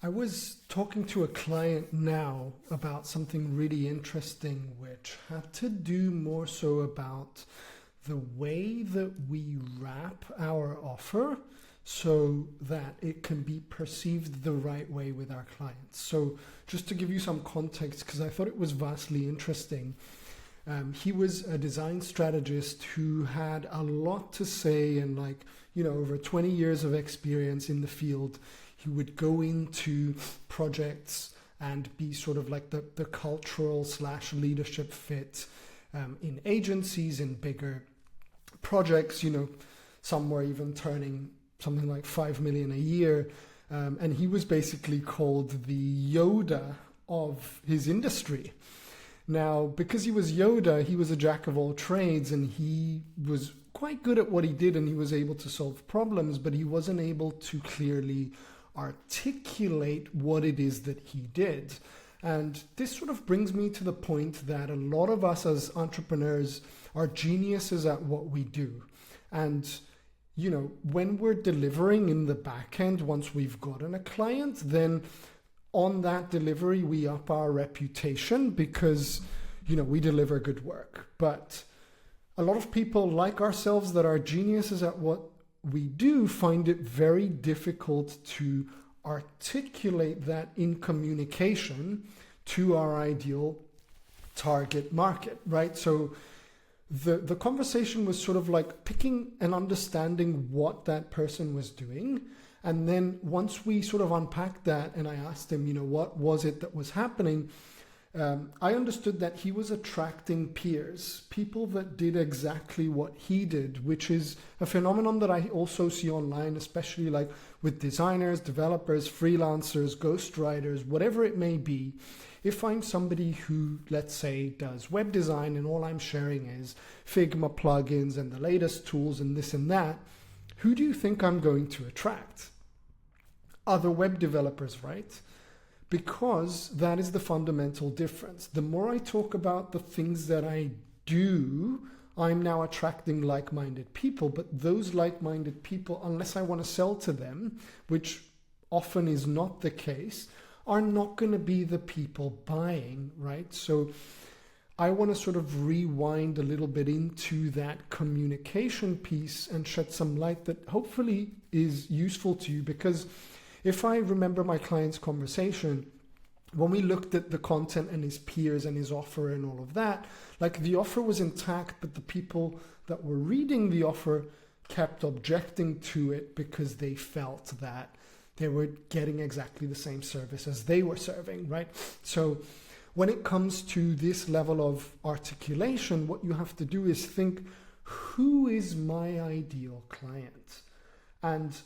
I was talking to a client now about something really interesting, which had to do more so about the way that we wrap our offer so that it can be perceived the right way with our clients. So just to give you some context, because I thought it was vastly interesting, he was a design strategist who had a lot to say and over 20 years of experience in the field. He would go into projects and be sort of like the cultural / leadership fit in agencies, in bigger projects, some were even turning something like 5 million a year. And he was basically called the Yoda of his industry. Now, because he was Yoda, he was a jack of all trades and he was quite good at what he did and he was able to solve problems, but he wasn't able to clearly articulate what it is that he did. And this sort of brings me to the point that a lot of us as entrepreneurs are geniuses at what we do. And when we're delivering in the back end, once we've gotten a client, then on that delivery, we up our reputation because, we deliver good work. But a lot of people like ourselves that are geniuses at what we do find it very difficult to articulate that in communication to our ideal target market, right? So the conversation was sort of like picking and understanding what that person was doing. And then once we sort of unpacked that and I asked him, what was it that was happening? I understood that he was attracting peers, people that did exactly what he did, which is a phenomenon that I also see online, especially like with designers, developers, freelancers, ghostwriters, whatever it may be. If I'm somebody who, let's say, does web design and all I'm sharing is Figma plugins and the latest tools and this and that, who do you think I'm going to attract? Other web developers, right? Because that is the fundamental difference. The more I talk about the things that I do, I'm now attracting like-minded people, but those like-minded people, unless I want to sell to them, which often is not the case, are not going to be the people buying, right? So I want to sort of rewind a little bit into that communication piece and shed some light that hopefully is useful to you, because if I remember my client's conversation, when we looked at the content and his peers and his offer and all of that, like the offer was intact, but the people that were reading the offer kept objecting to it because they felt that they were getting exactly the same service as they were serving, right? So when it comes to this level of articulation, what you have to do is think, who is my ideal client? And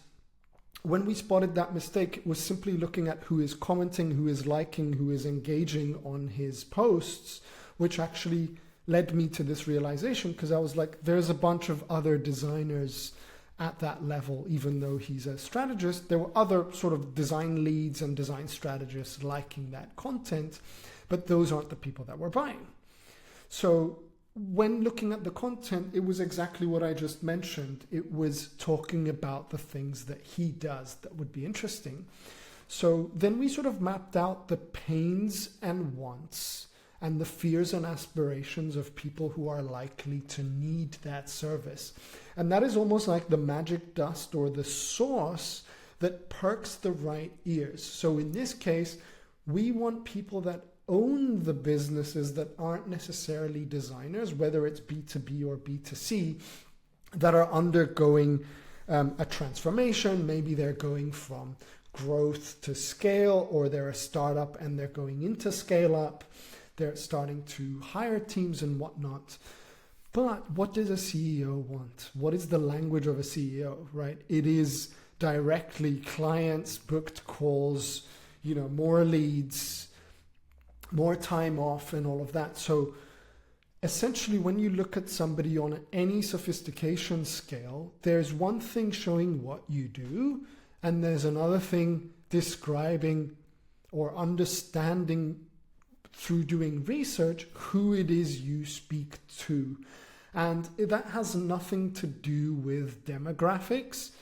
when we spotted that mistake, it was simply looking at who is commenting, who is liking, who is engaging on his posts, which actually led me to this realization, because I was like, there's a bunch of other designers at that level. Even though he's a strategist, there were other sort of design leads and design strategists liking that content, but those aren't the people that were buying. So when looking at the content, it was exactly what I just mentioned. It was talking about the things that he does that would be interesting. So then we sort of mapped out the pains and wants and the fears and aspirations of people who are likely to need that service. And that is almost like the magic dust or the sauce that perks the right ears. So in this case, we want people that own the businesses that aren't necessarily designers, whether it's B2B or B2C, that are undergoing a transformation. Maybe they're going from growth to scale, or they're a startup and they're going into scale up. They're starting to hire teams and whatnot. But what does a CEO want? What is the language of a CEO, right? It is directly clients, booked calls, more leads, more time off and all of that. So essentially, when you look at somebody on any sophistication scale, there's one thing showing what you do, and there's another thing describing or understanding through doing research who it is you speak to. And that has nothing to do with demographics.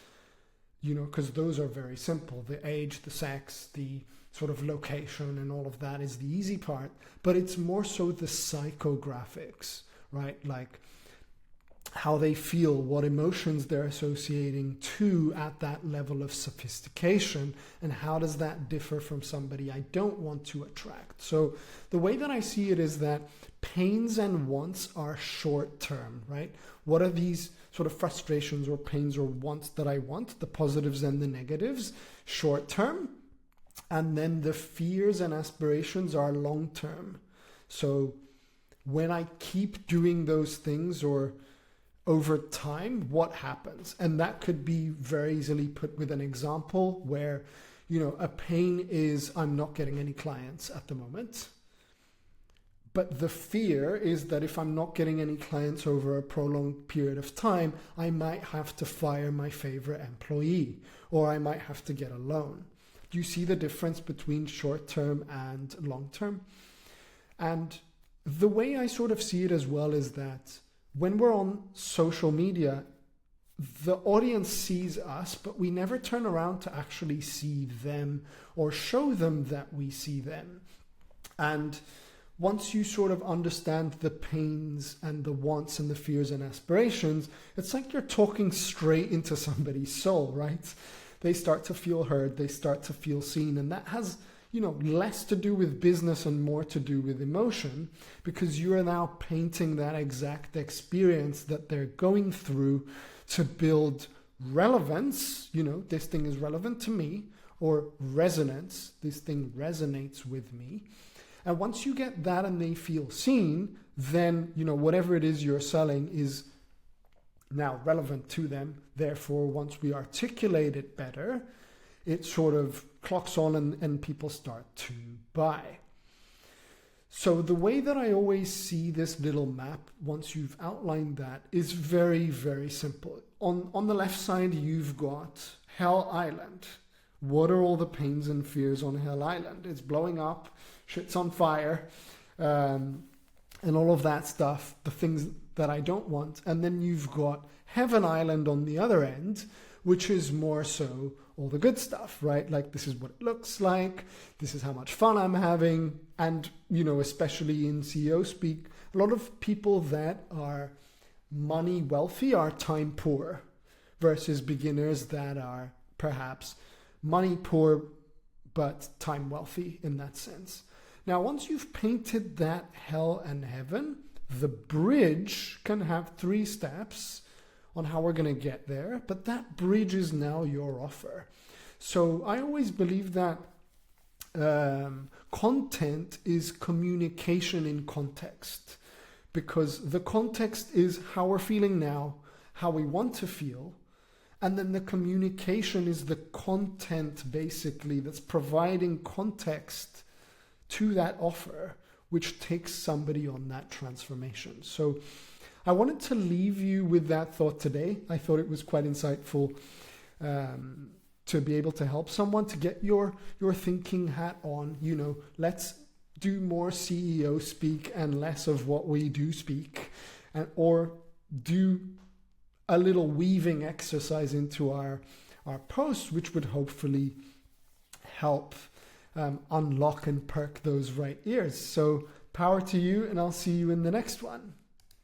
because those are very simple. The age, the sex, the sort of location and all of that is the easy part, but it's more so the psychographics, right? Like how they feel, what emotions they're associating to at that level of sophistication, and how does that differ from somebody I don't want to attract. So the way that I see it is that pains and wants are short term, right? What are these sort of frustrations or pains or wants that I want, the positives and the negatives, short term? And then the fears and aspirations are long term. So when I keep doing those things, or over time, what happens? And that could be very easily put with an example where, a pain is I'm not getting any clients at the moment. But the fear is that if I'm not getting any clients over a prolonged period of time, I might have to fire my favorite employee, or I might have to get a loan. Do you see the difference between short-term and long-term? And the way I sort of see it as well is that when we're on social media, the audience sees us, but we never turn around to actually see them or show them that we see them. And once you sort of understand the pains and the wants and the fears and aspirations, it's like you're talking straight into somebody's soul, right? They start to feel heard, they start to feel seen, and that has less to do with business and more to do with emotion, because you are now painting that exact experience that they're going through to build relevance. This thing is relevant to me, or resonance, this thing resonates with me. And once you get that and they feel seen, then whatever it is you're selling is now relevant to them. Therefore, once we articulate it better, it sort of clocks on and people start to buy. So the way that I always see this little map, once you've outlined that, is very, very simple. On the left side, you've got Hell Island. What are all the pains and fears on Hell Island? It's blowing up, shit's on fire, and all of that stuff, the things that I don't want. And then you've got Heaven Island on the other end, which is more so all the good stuff, right? Like, this is what it looks like, this is how much fun I'm having. And, especially in CEO speak, a lot of people that are money wealthy are time poor, versus beginners that are perhaps money poor but time wealthy in that sense. Now, once you've painted that hell and heaven, the bridge can have 3 steps on how we're going to get there, but that bridge is now your offer. So I always believe that content is communication in context, because the context is how we're feeling now, how we want to feel, and then the communication is the content basically that's providing context to that offer, which takes somebody on that transformation. So I wanted to leave you with that thought today. I thought it was quite insightful to be able to help someone to get your thinking hat on. Let's do more CEO speak and less of what we do speak, or do a little weaving exercise into our posts, which would hopefully help unlock and perk those right ears. So power to you, and I'll see you in the next one.